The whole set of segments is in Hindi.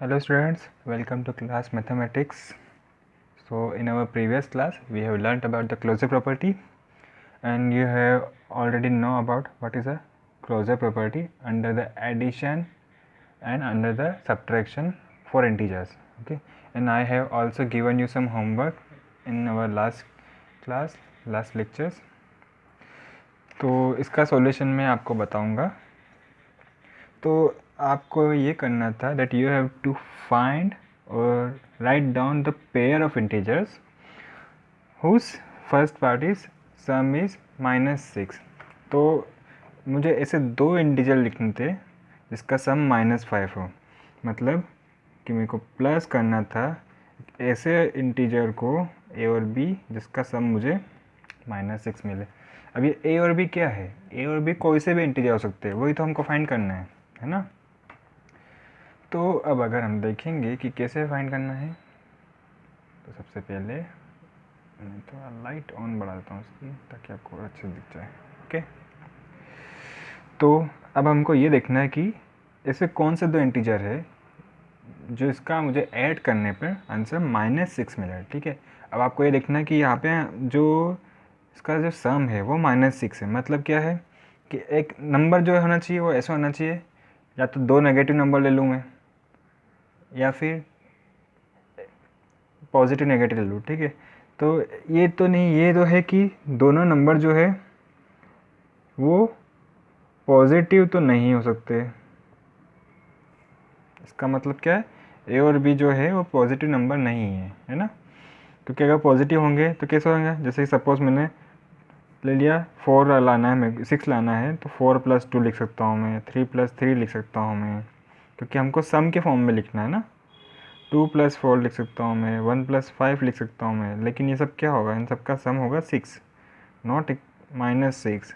Hello students, welcome to class mathematics. So in our previous class we have learnt about the closure property and you have already know about what is a closure property under the addition and under the subtraction for integers. Okay, and I have also given you some homework in our last lectures. तो इसका सॉल्यूशन मैं आपको बताऊंगा. तो आपको ये करना था that you have to find और write down the pair of integers whose first part is sum is -6. तो मुझे ऐसे दो इंटीजर लिखने थे जिसका सम -5 हो. मतलब कि मेरे को प्लस करना था ऐसे इंटीजर को ए और बी जिसका सम मुझे -6 मिले. अब ये ए और बी क्या है? ए और बी कोई से भी इंटीजर हो सकते हैं, वही तो हमको फाइंड करना है ना. तो अब अगर हम देखेंगे कि कैसे फाइंड करना है, तो सबसे पहले मैं थोड़ा लाइट ऑन बढ़ा देता हूँ इसकी ताकि आपको अच्छे दिख जाए. ओके, तो अब हमको ये देखना है कि ऐसे कौन से दो इंटीजर है जो इसका मुझे ऐड करने पर आंसर -6 मिला है. ठीक है, अब आपको ये देखना है कि यहाँ पे जो इसका जो सम है वो -6 है. मतलब क्या है कि एक नंबर जो होना चाहिए वो ऐसा होना चाहिए, या तो दो नेगेटिव नंबर ले लूँ मैं या फिर पॉजिटिव नेगेटिव ले लूँ. ठीक है, तो ये तो नहीं, ये तो है कि दोनों नंबर जो है वो पॉजिटिव तो नहीं हो सकते. इसका मतलब क्या है, ए और बी जो है वो पॉजिटिव नंबर नहीं है ना. क्योंकि अगर पॉजिटिव होंगे तो कैसे होंगे, जैसे सपोज मैंने ले लिया 4 लाना है, मैं 6 लाना है, तो 4 + 2 लिख सकता हूँ मैं, 3 + 3 लिख सकता हूँ मैं, क्योंकि हमको सम के फॉर्म में लिखना है ना. 2 + 4 लिख सकता हूँ मैं, 1 + 5 लिख सकता हूँ मैं, लेकिन ये सब क्या होगा, इन सब का सम होगा 6, नॉट -6.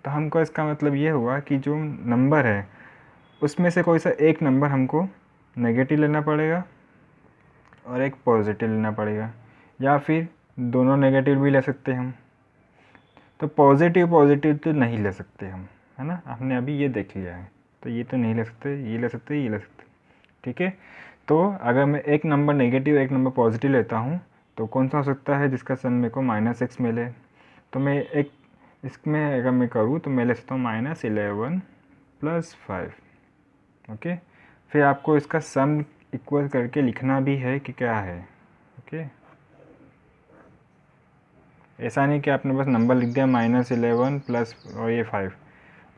तो हमको इसका मतलब ये हुआ कि जो नंबर है उसमें से कोई सा एक नंबर हमको नेगेटिव लेना पड़ेगा और एक पॉजिटिव लेना पड़ेगा, या फिर दोनों नेगेटिव भी ले सकते हैं हम. तो पॉजिटिव तो नहीं ले सकते हम, है ना. हमने अभी ये देख लिया है, तो ये तो नहीं ले सकते, ये ले सकते, ये ले सकते. ठीक है, तो अगर मैं एक नंबर नेगेटिव एक नंबर पॉजिटिव लेता हूँ तो कौन सा हो सकता है जिसका सम मेरे को -6 मिले. तो मैं एक इसमें अगर मैं करूँ तो मैं ले सकता हूँ -11 + 5. ओके, फिर आपको इसका सम इक्वल करके लिखना भी है कि क्या है. ओके, ऐसा नहीं कि आपने बस नंबर लिख दिया -11 प्लस और ये 5.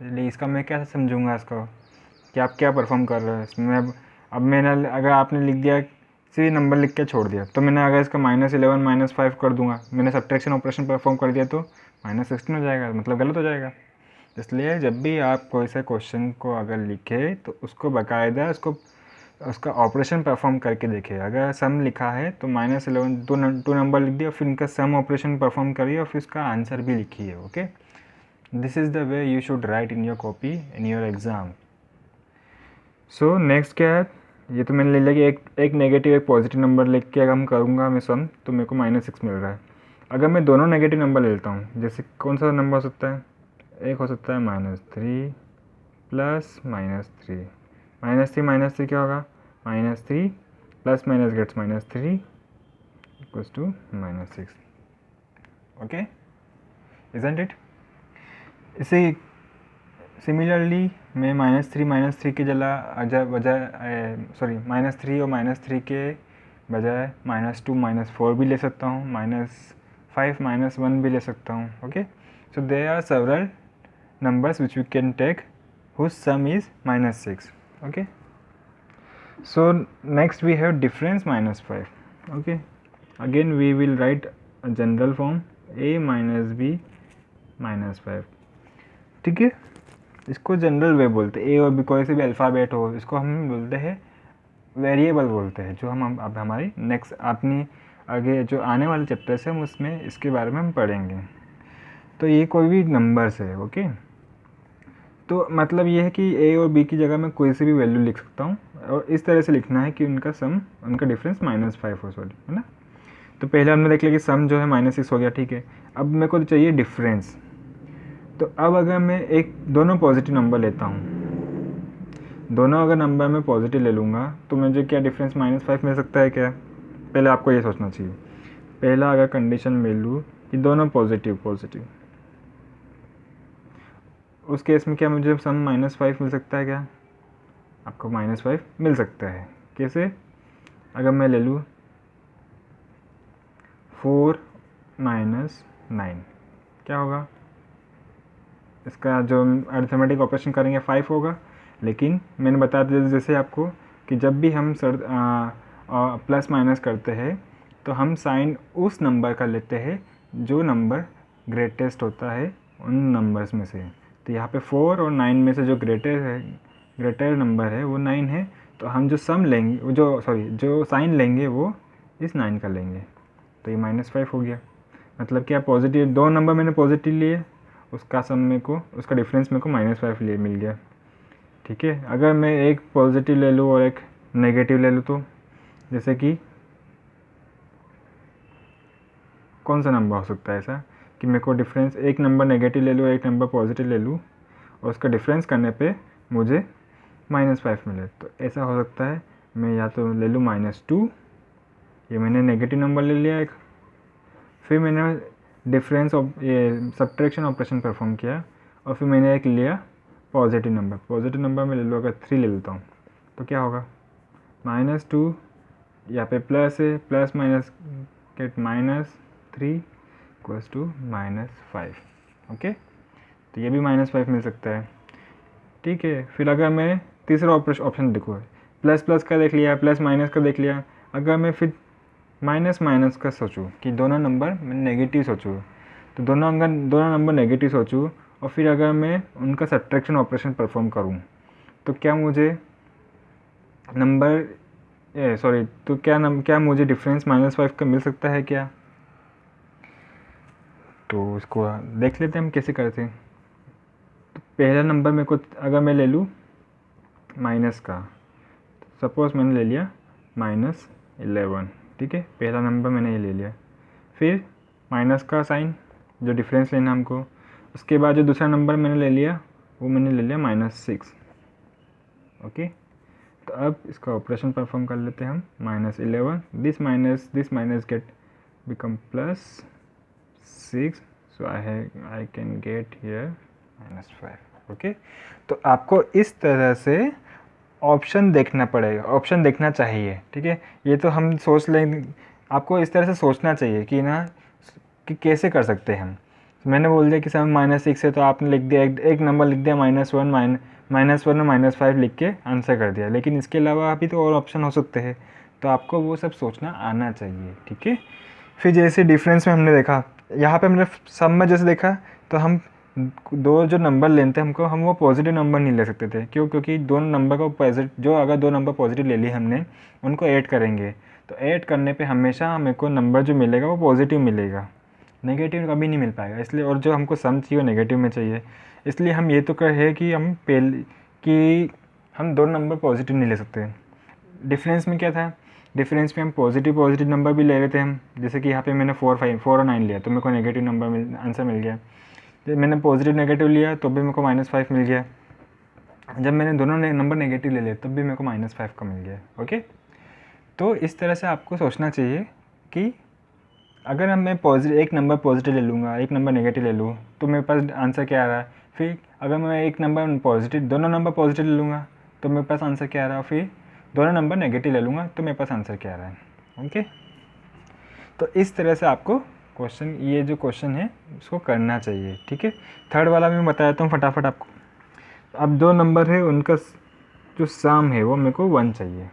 इसलिए इसका मैं कैसे समझूंगा इसको कि आप क्या परफॉर्म कर रहे हो इसमें. अब मैंने अगर आपने लिख दिया सी नंबर लिख के छोड़ दिया, तो मैंने अगर इसका -11 - 5 कर दूंगा, मैंने सब्ट्रैक्शन ऑपरेशन परफॉर्म कर दिया तो -16 हो जाएगा, मतलब गलत हो जाएगा. इसलिए जब भी आप कोई से क्वेश्चन को अगर लिखे तो उसको बाकायदा उसका ऑपरेशन परफॉर्म करके देखे. अगर सम लिखा है तो -11 टू नंबर लिख दिया, फिर इनका सम ऑपरेशन परफॉर्म करिए और फिर उसका आंसर भी लिखिए. Okay, this is the way you should write in your copy in your exam. So next क्या है, ये तो मैंने ले लिया कि एक नेगेटिव एक पॉजिटिव नंबर लिख के अगर हम करूँगा मैं सम, तो मेरे को -6 मिल रहा है. अगर मैं दोनों नेगेटिव नंबर ले लेता हूँ, जैसे कौन सा नंबर हो सकता है, एक हो सकता है -3 + -3 क्या होगा, -3 + minus gets -3 = -6. Okay, isn't it. इसे सिमिलरली मैं -3 के बजाय सॉरी -3 और -3 के बजाय -2 -4 भी ले सकता हूँ, -5 -1 भी ले सकता हूँ. Okay, so there are several numbers which we can take whose sum is -6. okay, so next we have difference -5. okay, again we will write a general form a minus b -5. ठीक है, इसको जनरल वे बोलते हैं. ए और बी कोई से भी अल्फ़ाबेट हो, इसको हम बोलते हैं वेरिएबल बोलते हैं, जो हम अब हमारी नेक्स्ट अपनी आगे जो आने वाले चैप्टर्स हैं हम उसमें इसके बारे में हम पढ़ेंगे. तो ये कोई भी नंबर्स है. ओके, तो मतलब ये है कि ए और बी की जगह मैं कोई से भी वैल्यू लिख सकता हूँ और इस तरह से लिखना है कि उनका सम, उनका डिफरेंस -5 हो, सॉरी, है ना. तो पहले हमने देख लिया कि सम जो है -6 हो गया. ठीक है, अब मेरे को चाहिए डिफरेंस. तो अब अगर मैं दोनों पॉजिटिव नंबर लेता हूँ दोनों अगर नंबर में पॉजिटिव ले लूँगा तो मुझे क्या डिफरेंस -5 मिल सकता है क्या? पहले आपको ये सोचना चाहिए। पहला अगर कंडीशन मिल लूँ कि दोनों पॉजिटिव, उस केस में क्या मुझे सम -5 मिल सकता है क्या? आपको -5 मिल सकता है। कैसे? अगर मैं ले लूँ 4 - 9 क्या होगा? इसका जो अरिथमेटिक ऑपरेशन करेंगे 5 होगा, लेकिन मैंने बता दिया जैसे आपको कि जब भी हम प्लस माइनस करते हैं तो हम साइन उस नंबर का लेते हैं जो नंबर ग्रेटेस्ट होता है उन नंबर्स में से। तो यहाँ पे 4 और 9 में से जो ग्रेटर नंबर है वो 9 है, तो हम जो सम लेंगे जो साइन लेंगे वो इस 9 का लेंगे। तो ये -5 हो गया। मतलब क्या, पॉजिटिव दो नंबर मैंने पॉजिटिव लिए, उसका सम मेरे को, उसका डिफरेंस मेरे को -5 लिए मिल गया। ठीक है। अगर मैं एक पॉजिटिव ले लूँ और एक नेगेटिव ले लूँ तो जैसे कि कौन सा नंबर हो सकता है ऐसा कि मेरे को डिफरेंस, एक नंबर नेगेटिव ले लूँ एक नंबर पॉजिटिव ले लूँ और उसका डिफरेंस करने पे मुझे -5 मिले। तो ऐसा हो सकता है मैं या तो ले लूँ -2, ये मैंने नेगेटिव नंबर ले लिया एक, फिर मैंने ये सब्ट्रैक्शन ऑपरेशन परफॉर्म किया और फिर मैंने एक लिया पॉजिटिव नंबर में ले लूँ। अगर 3 ले लेता हूँ तो क्या होगा? -2, यहाँ पे प्लस है, plus minus get -3 equals to -5। Okay, तो ये भी -5 मिल सकता है। ठीक है। फिर अगर मैं तीसरा ऑप्शन देखूँ, प्लस प्लस का देख लिया, प्लस माइनस का देख लिया, अगर मैं फिर माइनस माइनस का सोचूं कि दोनों नंबर मैं नेगेटिव सोचूं, तो दोनों नंबर नेगेटिव सोचूं और फिर अगर मैं उनका सब्ट्रैक्शन ऑपरेशन परफॉर्म करूं तो क्या मुझे क्या मुझे डिफरेंस -5 का मिल सकता है क्या? तो इसको देख लेते हैं हम कैसे करते हैं। तो पहला नंबर मेरे को अगर मैं ले लूँ माइनस का, सपोज मैंने ले लिया -11। ठीक है, पहला नंबर मैंने ये ले लिया। फिर माइनस का साइन जो डिफरेंस लेना हमको, उसके बाद जो दूसरा नंबर मैंने ले लिया वो मैंने ले लिया -6। ओके, तो अब इसका ऑपरेशन परफॉर्म कर लेते हैं हम। -11, this minus gate become +6, so I can get here -5। Okay, तो आपको इस तरह से ऑप्शन देखना पड़ेगा, ऑप्शन देखना चाहिए। ठीक है, ये तो हम सोच लेंगे, आपको इस तरह से सोचना चाहिए कि ना कि कैसे कर सकते हैं हम। तो मैंने बोल दिया कि सर -6 है, तो आपने लिख दिया एक नंबर लिख दिया -1 और -5 लिख के आंसर कर दिया, लेकिन इसके अलावा अभी तो और ऑप्शन हो सकते हैं, तो आपको वो सब सोचना आना चाहिए। ठीक है। फिर जैसे डिफरेंस में हमने देखा, यहाँ पे हमने सब में जैसे देखा, तो हम दो जो नंबर लेते हैं हमको, हम वो पॉजिटिव नंबर नहीं ले सकते थे। क्यों? क्योंकि दोनों नंबर को अगर दो नंबर पॉजिटिव ले लिए हमने, उनको ऐड करेंगे तो ऐड करने पे हमेशा हमें को नंबर जो मिलेगा वो पॉजिटिव मिलेगा, नेगेटिव कभी नहीं मिल पाएगा। इसलिए, और जो हमको सम चाहिए वो नेगेटिव में चाहिए, इसलिए हम ये तो कहे कि हम दो नंबर पॉजिटिव नहीं ले सकते। डिफरेंस में क्या था? डिफरेंस में हम पॉजिटिव नंबर भी ले रहे थे हम, जैसे कि यहाँ पे मैंने 4 और 9 लिया तो मेरे को नेगेटिव नंबर आंसर मिल गया। जब मैंने पॉजिटिव नेगेटिव लिया तो भी मेरे को -5 मिल गया। जब मैंने दोनों नंबर नेगेटिव ले लिए तब भी मेरे को -5 का मिल गया। ओके, तो इस तरह से आपको सोचना चाहिए कि अगर मैं एक नंबर पॉजिटिव ले लूँगा, एक नंबर नेगेटिव ले लूँ, तो मेरे पास आंसर क्या आ रहा है। फिर अगर मैं एक नंबर दोनों नंबर पॉजिटिव ले लूँगा तो मेरे पास आंसर क्या आ रहा है। फिर दोनों नंबर नेगेटिव ले लूँगा तो मेरे पास आंसर क्या आ रहा है। ओके, तो इस तरह से आपको ये जो क्वेश्चन है उसको करना चाहिए। ठीक है। थर्ड वाला मैं बता देता हूँ फटाफट आपको। अब दो नंबर है, उनका जो सम है वो मेरे को 1 चाहिए,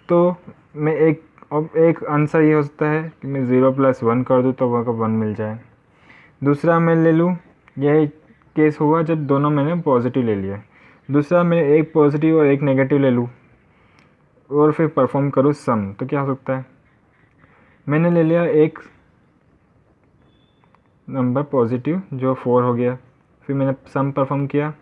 तो मैं एक आंसर ये हो सकता है कि मैं 0 + 1 कर दूँ तो मेरे को 1 मिल जाए। दूसरा मैं ले लूँ, यह केस हुआ जब दोनों मैंने पॉजिटिव ले लिया। दूसरा मैं एक पॉजिटिव और एक नेगेटिव ले लूँ और फिर परफॉर्म करूँ सम, तो क्या हो सकता है? मैंने ले लिया एक नंबर पॉजिटिव जो 4 हो गया, फिर मैंने सम परफॉर्म किया।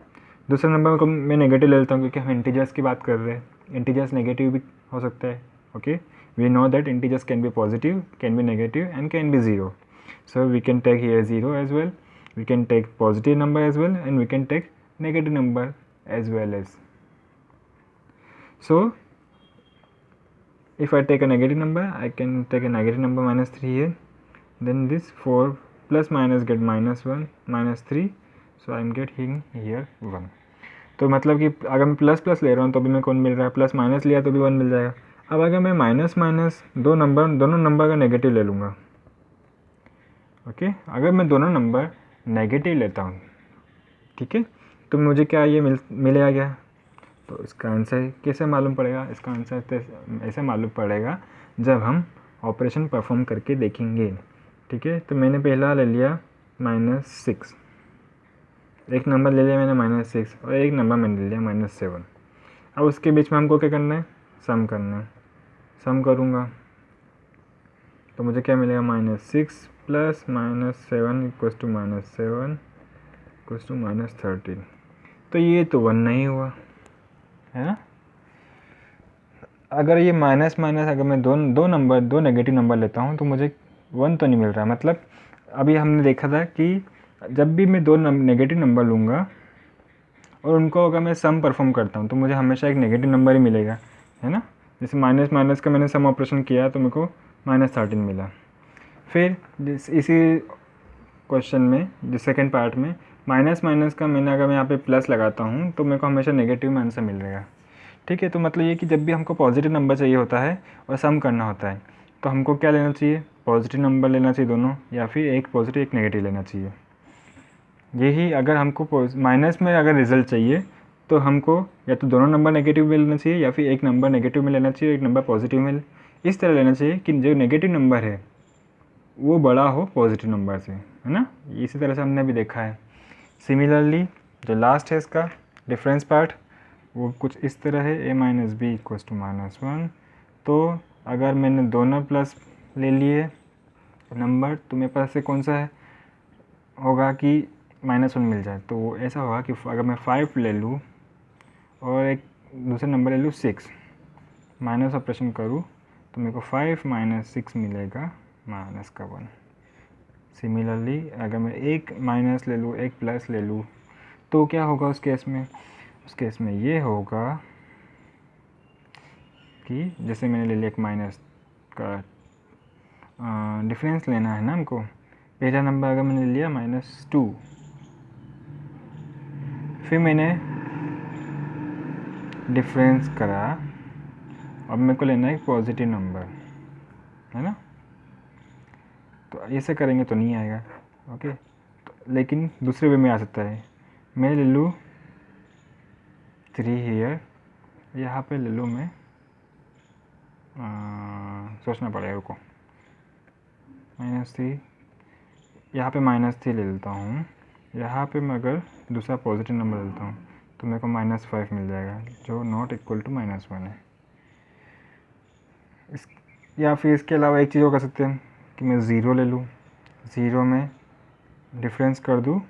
दूसरे नंबर को मैं नेगेटिव ले लेता हूँ क्योंकि हम इंटीजर्स की बात कर रहे हैं, इंटीजर्स नेगेटिव भी हो सकता है। Okay, we know that integers can be positive, can be negative and can be 0, so we can take here 0 as well, we can take positive number as well, and we can take negative number as well as. So if I take a negative number, I can take a negative number minus 3 here, then this 4 plus minus get minus 1 minus 3, so I am getting here 1. तो मतलब कि अगर मैं प्लस प्लस ले रहा हूँ तो भी मेरे को 1 मिल रहा है, प्लस माइनस लिया तो भी 1 मिल जाएगा. अब अगर मैं माइनस माइनस दोनों नंबर का नेगेटिव ले लूँगा, ओके, अगर मैं दोनों नंबर नेगेटिव लेता हूँ, ठीक है, तो मुझे क्या ये मिलेगा क्या? तो इसका आंसर कैसे मालूम पड़ेगा? इसका आंसर ऐसे मालूम पड़ेगा जब हम ऑपरेशन परफॉर्म करके देखेंगे, ठीक है. तो मैंने पहला ले लिया -6, एक नंबर ले लिया मैंने -6 और एक नंबर मैंने ले लिया -7. अब उसके बीच में हमको क्या करना है? सम करना है. सम करूँगा तो मुझे क्या मिलेगा? -6 plus -7 equals to -7 equals to -13. तो ये तो 1 नहीं हुआ है ना. अगर ये माइनस माइनस अगर मैं दो नेगेटिव नंबर लेता हूँ तो मुझे 1 तो नहीं मिल रहा. मतलब अभी हमने देखा था कि जब भी मैं दो नेगेटिव नंबर लूँगा और उनको अगर मैं सम परफॉर्म करता हूँ तो मुझे हमेशा एक नेगेटिव नंबर ही मिलेगा, है ना. जैसे माइनस माइनस का मैंने सम ऑपरेशन किया तो मेरे को -13 मिला. फिर इसी क्वेश्चन में जो सेकेंड पार्ट में माइनस माइनस का मैंने अगर मैं यहाँ पे प्लस लगाता हूँ तो मेरे को हमेशा नेगेटिव में आंसर मिल रहेगा, ठीक है. तो मतलब ये कि जब भी हमको पॉजिटिव नंबर चाहिए होता है और सम करना होता है तो हमको क्या लेना चाहिए? पॉजिटिव नंबर लेना चाहिए दोनों, या फिर एक पॉजिटिव एक नेगेटिव लेना चाहिए. यही अगर हमको माइनस में अगर रिजल्ट चाहिए तो हमको या तो दोनों नंबर नेगेटिव में लेना चाहिए या फिर एक नंबर नेगेटिव में लेना चाहिए, एक नंबर पॉजिटिव में इस तरह लेना चाहिए कि जो नेगेटिव नंबर है वो बड़ा हो पॉजिटिव नंबर से, है ना. इसी तरह से हमने अभी देखा है. सिमिलरली जो लास्ट है इसका डिफरेंस पार्ट वो कुछ इस तरह है, a minus B equals to -1. तो अगर मैंने दोनों प्लस ले लिए नंबर तो मेरे पास से कौन सा है होगा कि -1 मिल जाए. तो वो ऐसा होगा कि अगर मैं 5 ले लूँ और एक दूसरा नंबर ले लूँ 6, माइनस ऑपरेशन करूँ तो मेरे को 5 - 6 मिलेगा -1. सिमिलरली अगर मैं एक माइनस ले लूँ एक प्लस ले लूँ तो क्या होगा उस केस में? उस केस में ये होगा कि जैसे मैंने ले लिया एक माइनस का डिफरेंस लेना है ना हमको. पहला नंबर अगर मैंने लिया -2, फिर मैंने डिफरेंस करा, अब मेरे को लेना है एक पॉजिटिव नंबर, है ना. तो ऐसे करेंगे तो नहीं आएगा, ओके. तो लेकिन दूसरे वे में आ सकता है. मैं ले लूँ 3 हियर, यहाँ पे ले लूँ मैं सोचना पड़ेगा रुको, -3, यहाँ पे -3 ले लेता हूँ. यहाँ पे मैं अगर दूसरा पॉजिटिव नंबर लेता हूँ तो मेरे को -5 मिल जाएगा जो नॉट इक्वल टू -1 है. या फिर इसके अलावा एक चीज़ और कर सकते हैं कि मैं 0 ले लूँ, 0 में डिफरेंस कर दूँ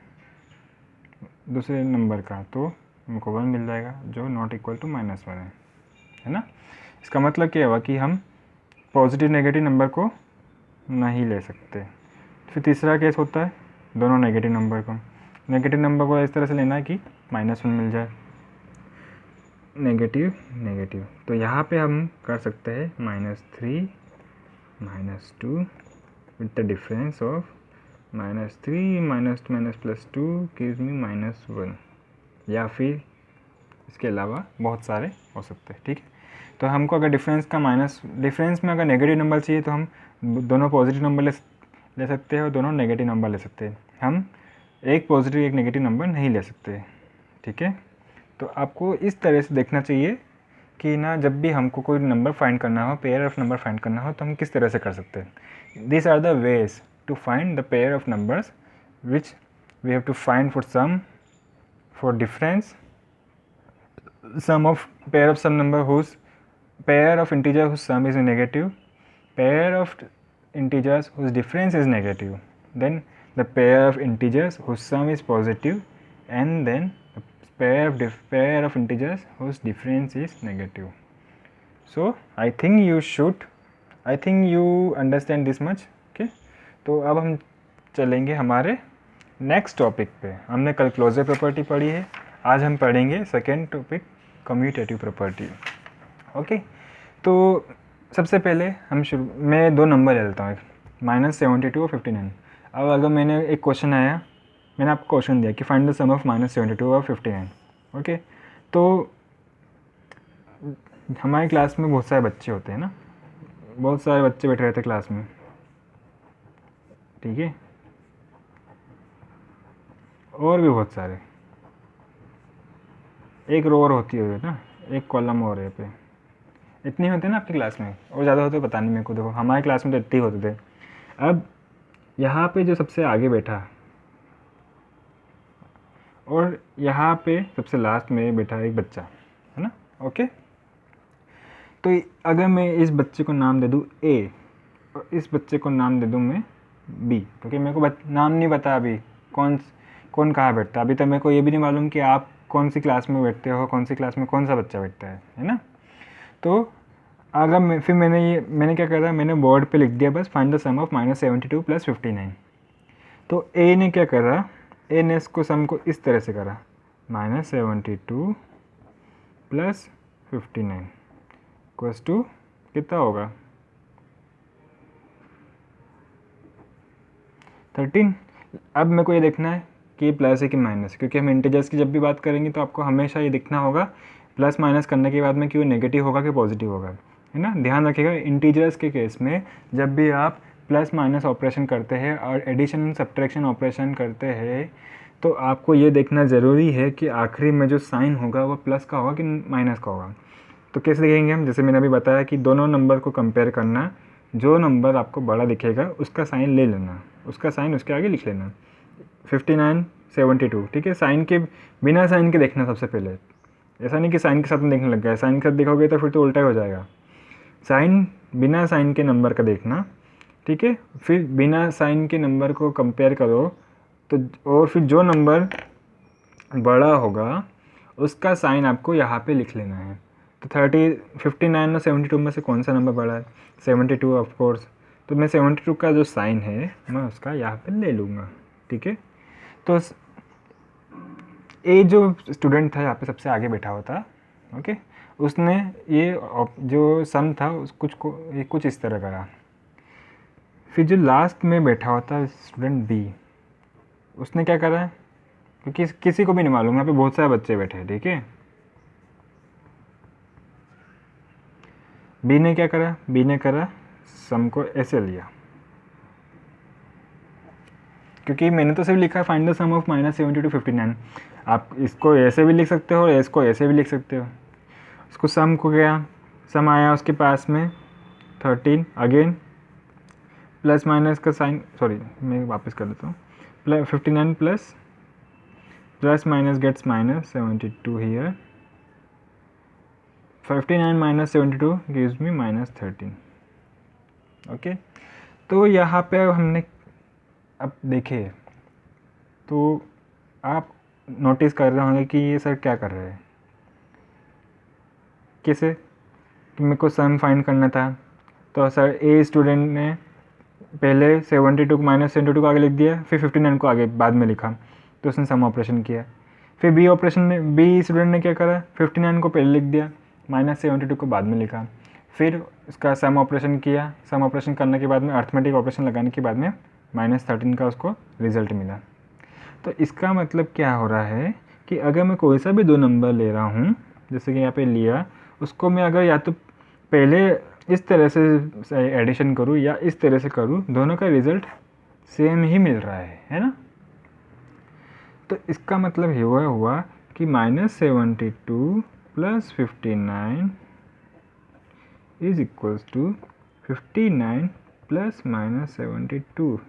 दूसरे नंबर का तो हमको 1 मिल जाएगा जो नॉट इक्वल टू -1 है ना. इसका मतलब क्या हुआ कि हम पॉजिटिव नेगेटिव नंबर को नहीं ले सकते. फिर तीसरा केस होता है दोनों नेगेटिव नंबर को इस तरह से लेना है कि -1 मिल जाए, नेगेटिव नेगेटिव. तो यहाँ पे हम कर सकते हैं -3 -2 with the difference of -3 -2 gives me -1, या फिर इसके अलावा बहुत सारे हो सकते हैं, ठीक है. तो हमको अगर डिफरेंस में अगर नेगेटिव नंबर चाहिए तो हम दोनों पॉजिटिव नंबर ले सकते हैं और दोनों नेगेटिव नंबर ले सकते हैं. हम एक पॉजिटिव एक नेगेटिव नंबर नहीं ले सकते, ठीक है. तो आपको इस तरह से देखना चाहिए कि ना जब भी हमको कोई नंबर फाइंड करना हो, पेयर ऑफ नंबर फाइंड करना हो तो हम किस तरह से कर सकते हैं. This are the ways to find the pair of numbers which we have to find for sum, for difference, sum of pair of some number whose pair of integer whose sum is negative, pair of integers whose difference is negative, then the pair of integers whose sum is positive, and then the pair of integers whose difference is negative. So I think you understand this much, okay. तो अब हम चलेंगे हमारे नेक्स्ट टॉपिक पे. हमने कल क्लोजर प्रॉपर्टी पढ़ी है, आज हम पढ़ेंगे second topic commutative property. Okay, तो सबसे पहले मैं 2 नंबर ले लेता हूँ, -72 और 59। अब अगर मैंने एक क्वेश्चन आया, मैंने आपको क्वेश्चन दिया कि फाइंड द सम ऑफ -72 और 59। ओके, तो हमारी क्लास में बहुत सारे बच्चे होते हैं ना, बहुत सारे बच्चे बैठे रहते हैं क्लास में, ठीक है, और भी बहुत सारे, एक रो और होती है ना, एक कॉलम और है पे, इतने होते हैं ना आपकी क्लास में, और ज़्यादा होते पता नहीं मेरे को। देखो हमारी क्लास में तो इतने ही होते थे। अब यहाँ पे जो सबसे आगे बैठा और यहाँ पे सबसे लास्ट में बैठा एक बच्चा है ना, ओके। तो अगर मैं इस बच्चे को नाम दे दूँ ए और इस बच्चे को नाम दे दूँ मैं बी, क्योंकि मेरे को नाम नहीं पता अभी कौन कहाँ बैठता है। अभी तक मेरे को ये भी नहीं मालूम कि आप कौन सी क्लास में बैठते हो, कौन सी क्लास में कौन सा बच्चा बैठता है ना। तो अगर फिर मैंने क्या करा, मैंने बोर्ड पे लिख दिया बस फाइंड द सम ऑफ -72 + 59। तो ए ने क्या करा, ए ने इसको सम को इस तरह से करा, -72 + 59 इक्वल्स टू कितना होगा 13। अब मेरे को ये देखना है कि प्लस है कि माइनस, क्योंकि हम इंटीजर्स की जब भी बात करेंगे तो आपको हमेशा ये देखना होगा प्लस माइनस करने के बाद में कि वो नेगेटिव होगा कि पॉजिटिव होगा, है ना। ध्यान रखिएगा इंटीजर्स के केस में जब भी आप प्लस माइनस ऑपरेशन करते हैं और एडिशन सब्ट्रैक्शन ऑपरेशन करते हैं तो आपको ये देखना ज़रूरी है कि आखिरी में जो साइन होगा वो प्लस का होगा कि माइनस का होगा। तो कैसे देखेंगे हम, जैसे मैंने अभी बताया कि दोनों नंबर को कंपेयर करना, जो नंबर आपको बड़ा दिखेगा उसका साइन ले लेना, उसका साइन उसके आगे लिख लेना। 59 72, ठीक है, साइन के बिना साइन के देखना सबसे पहले, ऐसा नहीं कि साइन के साथ में देखने लग गया, साइन के साथ देखोगे तो फिर तो उल्टा हो जाएगा। साइन बिना साइन के नंबर का देखना, ठीक है, फिर बिना साइन के नंबर को कंपेयर करो तो, और फिर जो नंबर बड़ा होगा उसका साइन आपको यहाँ पे लिख लेना है। तो 59 और 72 में से कौन सा नंबर बड़ा है, 72 ऑफ कोर्स। तो मैं 72 का जो साइन है मैं उसका यहाँ पे ले लूँगा, ठीक है। तो ए जो स्टूडेंट था यहाँ पे सबसे आगे बैठा हुआ था, ओके, उसने ये जो सम था कुछ इस तरह करा। फिर जो लास्ट में बैठा हुआ था स्टूडेंट बी, उसने क्या करा, क्योंकि किसी को भी नहीं मालूम, यहाँ पे बहुत सारे बच्चे बैठे हैं, ठीक है। बी ने क्या करा, बी ने करा सम को ऐसे लिया, क्योंकि मैंने तो सिर्फ लिखा है find the sum of -72 to 59। आप इसको ऐसे भी लिख सकते हो और इसको ऐसे भी लिख सकते हो। उसको सम को गया, सम आया उसके पास में 13, अगेन प्लस माइनस का साइन, सॉरी मैं वापस कर देता हूँ, +59 plus minus gets -72 here, 59 - 72 gives me -13, okay. तो यहाँ पे हमने अब देखे तो आप नोटिस कर रहे होंगे कि ये सर क्या कर रहे हैं, कैसे कि मेरे को सम फाइंड करना था। तो सर ए स्टूडेंट ने पहले 72 को -72 को आगे लिख दिया, फिर 59 को आगे बाद में लिखा, तो उसने सम ऑपरेशन किया। फिर बी स्टूडेंट ने क्या करा, 59 को पहले लिख दिया, -72 को बाद में लिखा, फिर उसका सम ऑपरेशन किया। सम ऑपरेशन करने के बाद में अर्थमेटिक ऑपरेशन लगाने के बाद में -13 का उसको रिज़ल्ट मिला। तो इसका मतलब क्या हो रहा है कि अगर मैं कोई सा भी 2 नंबर ले रहा हूँ, जैसे कि यहाँ पे लिया, उसको मैं अगर या तो पहले इस तरह से एडिशन करूँ या इस तरह से करूँ, दोनों का रिज़ल्ट सेम ही मिल रहा है ना। तो इसका मतलब ये हुआ कि -72 + 59 इज इक्वल्स टू 59 + -72,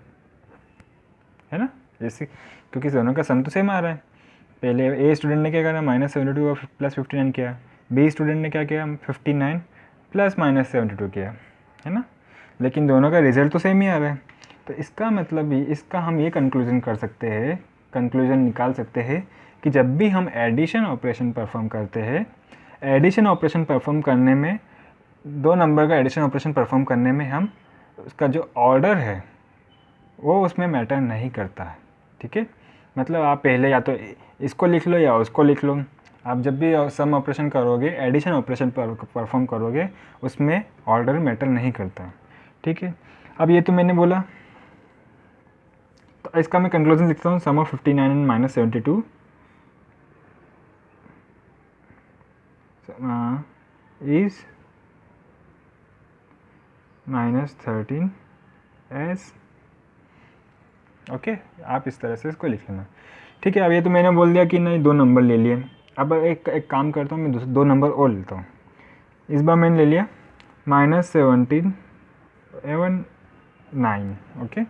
है ना। जैसे क्योंकि दोनों का सम तो सेम आ रहा है। पहले ए स्टूडेंट ने क्या करा, -72 और + 59 किया, बी स्टूडेंट ने क्या किया, 59 + -72 किया, है ना, लेकिन दोनों का रिजल्ट तो सेम ही आ रहा है। तो इसका मतलब इसका हम ये कंक्लूजन निकाल सकते हैं कि जब भी हम एडिशन ऑपरेशन परफॉर्म करते हैं, एडिशन ऑपरेशन परफॉर्म करने में, 2 नंबर का एडिशन ऑपरेशन परफॉर्म करने में हम उसका जो ऑर्डर है वो उसमें मैटर नहीं करता है, ठीक है। मतलब आप पहले या तो इसको लिख लो या उसको लिख लो, आप जब भी सम ऑपरेशन करोगे, एडिशन ऑपरेशन परफॉर्म करोगे, उसमें ऑर्डर मैटर नहीं करता, ठीक है। अब ये तो मैंने बोला, तो इसका मैं कंक्लूजन लिखता हूँ, sum of 59 and minus 72 is -13 एस, ओके। आप इस तरह से इसको लिख लेना, ठीक है। अब ये तो मैंने बोल दिया कि नहीं, 2 नंबर ले लिए। अब एक काम करता हूँ, मैं 2 नंबर और लेता हूँ। इस बार मैंने ले लिया -17 एवन 9, ओके।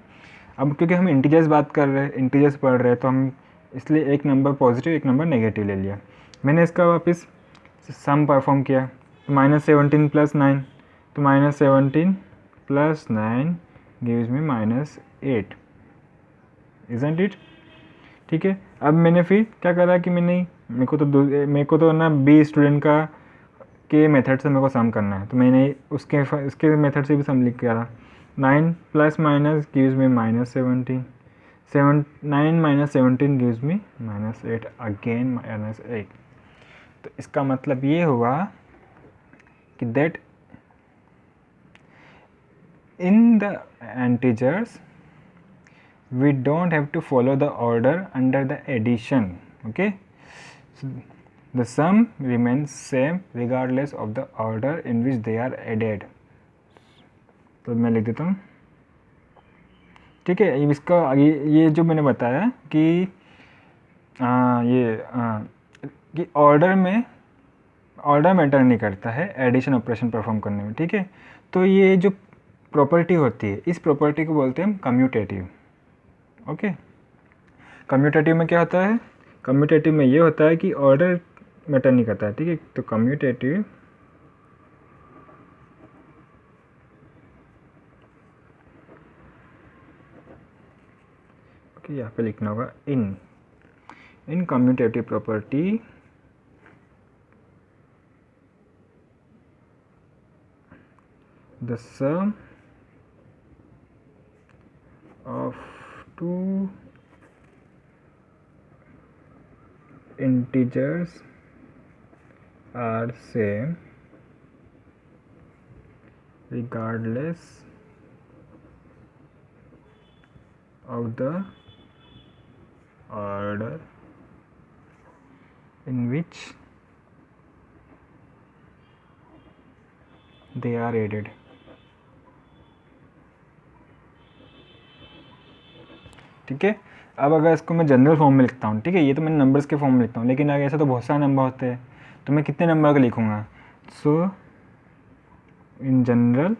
अब क्योंकि हम इंटीजर्स बात कर रहे हैं, इंटीजर्स पढ़ रहे हैं, तो हम इसलिए एक नंबर पॉजिटिव एक नंबर नेगेटिव ले लिया। मैंने इसका वापस सम परफॉर्म किया, तो -17 + 9, तो -17 + 9 गिव्स मी -8, इजंट इट, ठीक है। अब मैंने फिर क्या करा कि मेरे को तो ना बी स्टूडेंट का के मेथड से मेरे को सम करना है, तो मैंने उसके मेथड से भी सम लिख करा। 9 + minus gives me -17, 9 - 17 gives me -8, again -8। तो इसका मतलब ये हुआ कि that in the integers we don't have to follow the order under the addition, okay. So the sum remains same regardless of the order in which they are added. तो मैं लिख देता हूँ, ठीक है। इसका ये जो मैंने बताया कि कि ऑर्डर मैटर नहीं करता है एडिशन ऑपरेशन परफॉर्म करने में, ठीक है। तो ये जो प्रॉपर्टी होती है, इस प्रॉपर्टी को बोलते हैं हम कम्यूटेटिव, ओके। कम्यूटेटिव में क्या होता है, कम्यूटेटिव में ये होता है कि ऑर्डर मैटर नहीं करता है, ठीक है। तो कम्यूटेटिव ओके, यहाँ पे लिखना होगा in commutative property the sum of 2 integers are same regardless of the order in which they are added, ठीक है। अब अगर इसको मैं जनरल फॉर्म में लिखता हूँ, ठीक है, ये तो मैंने नंबर्स के फॉर्म में लिखता हूँ, लेकिन अगर ऐसा तो बहुत सारे नंबर होते हैं, तो मैं कितने नंबर का लिखूँगा। सो in general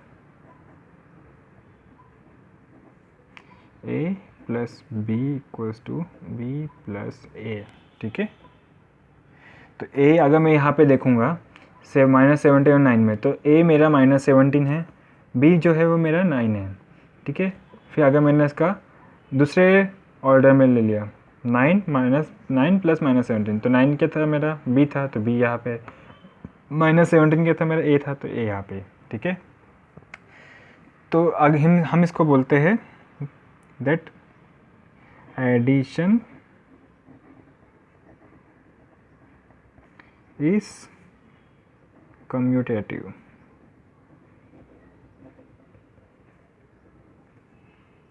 a + b = b + a, ठीक है। तो a अगर मैं यहाँ पे देखूँगा -17 और 9 में, तो a मेरा -17 है, b जो है वो मेरा 9 है, ठीक है। फिर अगर मैंने इसका दूसरे ऑर्डर में ले लिया, 9 + -17, तो 9 क्या था मेरा, b था, तो b यहाँ पे, -17 क्या था मेरा, a था, तो a यहाँ पे, ठीक है। तो अगर हम इसको बोलते हैं that addition is commutative.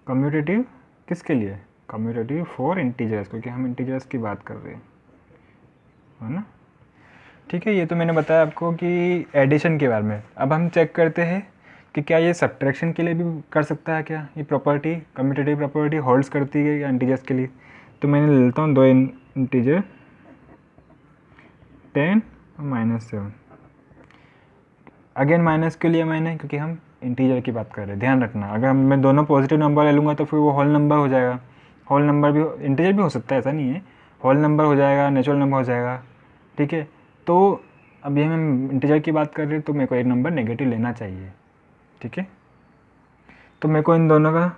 Commutative किसके लिए, कम्यूटेटिव फॉर इंटीजर्स, क्योंकि हम इंटीजर्स की बात कर रहे हैं, है ना, ठीक है। ये तो मैंने बताया आपको कि एडिशन के बारे में। अब हम चेक करते हैं कि क्या ये सब्ट्रैक्शन के लिए भी कर सकता है, क्या ये प्रॉपर्टी कम्यूटेटिव प्रॉपर्टी होल्ड्स करती है या इंटीजर्स के लिए। तो मैंने ले लेता हूँ 2 इंटीजर 10 और -7, अगेन माइनस के लिए मैंने, क्योंकि हम इंटीजर की बात कर रहे हैं, ध्यान रखना। अगर मैं दोनों पॉजिटिव नंबर ले लूँगा तो फिर वो होल नंबर हो जाएगा, होल नंबर भी इंटीजर भी हो सकता है, ऐसा नहीं है, होल नंबर हो जाएगा, नेचुरल नंबर हो जाएगा, ठीक है। तो अभी हम इंटीजर की बात कर रहे हैं, तो मेरे को एक नंबर नेगेटिव लेना चाहिए, ठीक है। तो मेरे को इन दोनों का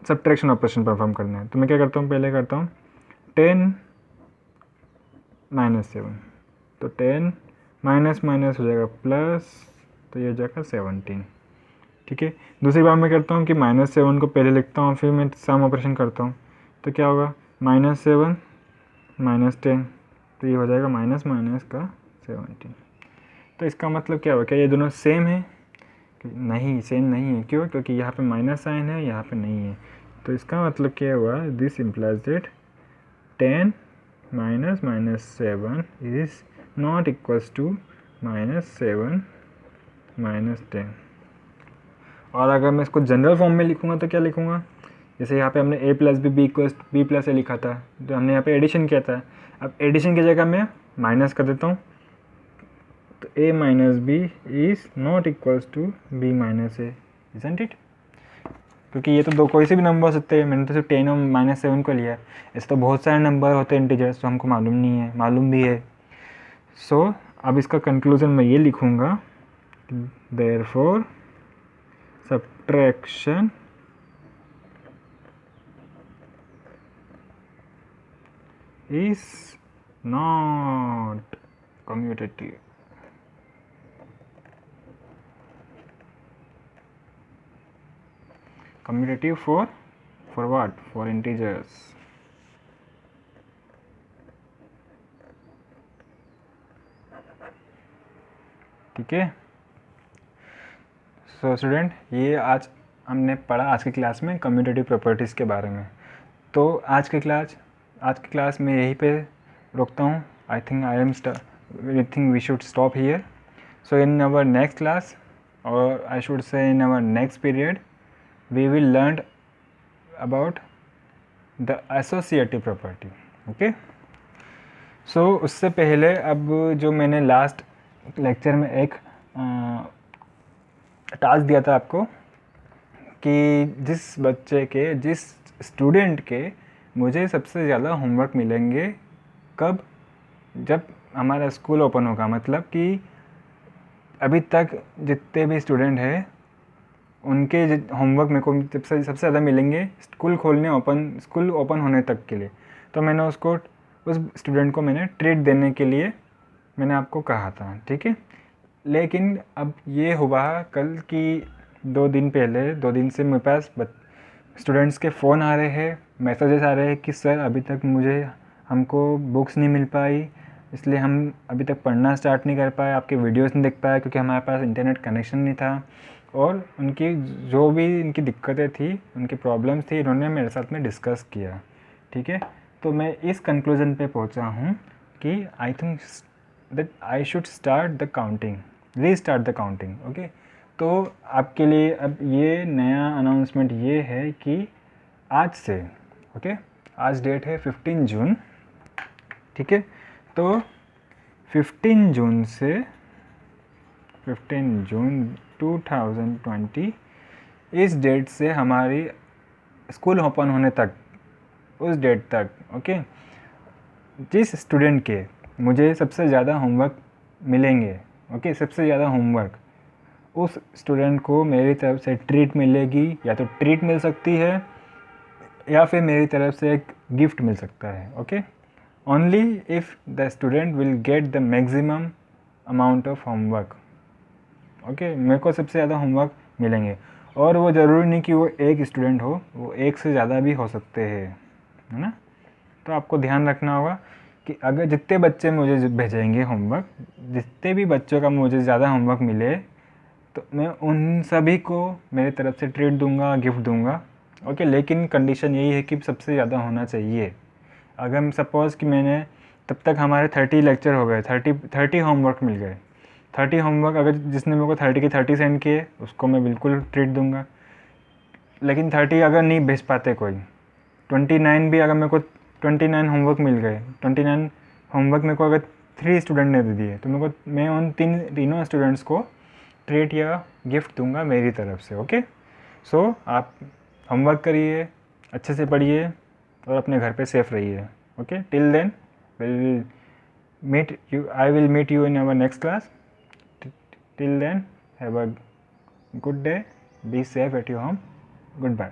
सब्ट्रैक्शन ऑपरेशन परफॉर्म करना है, तो मैं क्या करता हूँ, पहले करता हूँ 10 - 7, तो 10 माइनस माइनस हो जाएगा प्लस, तो ये हो जाएगा 17, ठीक है। दूसरी बार मैं करता हूँ कि -7 को पहले लिखता हूँ, फिर मैं सम ऑपरेशन करता हूँ, तो क्या होगा, -7 - 10, तो ये हो जाएगा माइनस माइनस का 17। तो इसका मतलब क्या हुआ, क्या ये दोनों सेम है? नहीं, सेम नहीं है। क्यों? क्योंकि यहाँ पे माइनस साइन है, यहाँ पे नहीं है। तो इसका मतलब क्या हुआ, this implies that 10 minus minus 7 is not equals to minus 7 minus 10। और अगर मैं इसको जनरल फॉर्म में लिखूँगा तो क्या लिखूँगा, जैसे यहाँ पे हमने a plus B equals B plus A लिखा था, तो हमने यहाँ पे एडिशन किया था। अब एडिशन की जगह मैं माइनस कर देता हूँ, तो a minus B is not equals to b minus A, isn't it? क्योंकि ये तो दो कोई से भी नंबर हो सकते हैं, मैंने तो सिर्फ 10 और माइनस 7 को लिया है। ऐसे तो बहुत सारे नंबर होते हैं इंटीजर्स, तो हमको मालूम नहीं है, मालूम भी है। सो अब इसका कंक्लूजन मैं ये लिखूँगा, therefore subtraction is not commutative. Commutative for what? For integers. ठीक है। सो स्टूडेंट, ये आज हमने पढ़ा आज की क्लास में कम्यूटेटिव प्रॉपर्टीज़ के बारे में। तो आज की क्लास में यहीं पे रोकता हूँ। I think we should stop here. So in our next class, और I should say in our next period, we will learn about the associative property. okay, so उससे पहले अब जो मैंने लास्ट लेक्चर में एक टास्क दिया था आपको, कि जिस स्टूडेंट के मुझे सबसे ज़्यादा होमवर्क मिलेंगे कब, जब हमारा स्कूल ओपन होगा। मतलब कि अभी तक जितने भी स्टूडेंट हैं उनके होमवर्क मेरे को सबसे ज़्यादा मिलेंगे स्कूल ओपन होने तक के लिए। तो मैंने उस स्टूडेंट को मैंने ट्रीट देने के लिए मैंने आपको कहा था, ठीक है। लेकिन अब ये हुआ कल की 2 दिन से मेरे पास स्टूडेंट्स के फ़ोन आ रहे हैं, मैसेजेस आ रहे हैं कि सर अभी तक हमको बुक्स नहीं मिल पाई, इसलिए हम अभी तक पढ़ना स्टार्ट नहीं कर पाए, आपके वीडियोस नहीं देख पाए क्योंकि हमारे पास इंटरनेट कनेक्शन नहीं था। और उनकी जो भी इनकी दिक्कतें थी, उनकी प्रॉब्लम्स थी, इन्होंने मेरे साथ में डिस्कस किया, ठीक है। तो मैं इस कंक्लूजन पे पहुंचा हूँ कि I think that I should restart the counting. Okay, तो आपके लिए अब ये नया अनाउंसमेंट ये है कि आज से, ओके, आज डेट है 15 जून, ठीक है। तो 15 जून 2020 इस डेट से हमारी स्कूल ओपन होने तक, उस डेट तक, ओके, जिस स्टूडेंट के मुझे सबसे ज़्यादा होमवर्क मिलेंगे, ओके, सबसे ज़्यादा होमवर्क, उस स्टूडेंट को मेरी तरफ से ट्रीट मिलेगी। या तो ट्रीट मिल सकती है या फिर मेरी तरफ से एक गिफ्ट मिल सकता है, okay. Only if the student will get the maximum amount of homework, okay. मेरे को सबसे ज़्यादा होमवर्क मिलेंगे, और वो ज़रूरी नहीं कि वो एक स्टूडेंट हो, वो एक से ज़्यादा भी हो सकते हैं, है ना। तो आपको ध्यान रखना होगा कि अगर जितने बच्चे मुझे भेजेंगे होमवर्क, जितने भी बच्चों का मुझे ज़्यादा होमवर्क मिले, तो मैं उन सभी को मेरी तरफ से ट्रीट दूंगा, गिफ्ट दूंगा, ओके। लेकिन कंडीशन यही है कि सबसे ज़्यादा होना चाहिए। अगर सपोज़ कि मैंने तब तक हमारे 30 लेक्चर हो गए, 30 होमवर्क मिल गए, 30 होमवर्क, अगर जिसने मेरे को 30 के 30 सेंड किए उसको मैं बिल्कुल ट्रीट दूंगा। लेकिन 30 अगर नहीं भेज पाते कोई, 29 भी अगर मेरे को 29 होमवर्क मिल गए, 29 होमवर्क मेरे को अगर 3 स्टूडेंट ने दे दिए, तो मैं उन तीनों स्टूडेंट्स को ट्रीट या गिफ्ट दूंगा मेरी तरफ से, ओके। सो आप होमवर्क करिए, अच्छे से पढ़िए और अपने घर पे सेफ रहिए, okay. Till then I will meet you in our next class. Till then, have a good day, be safe at your home. Goodbye.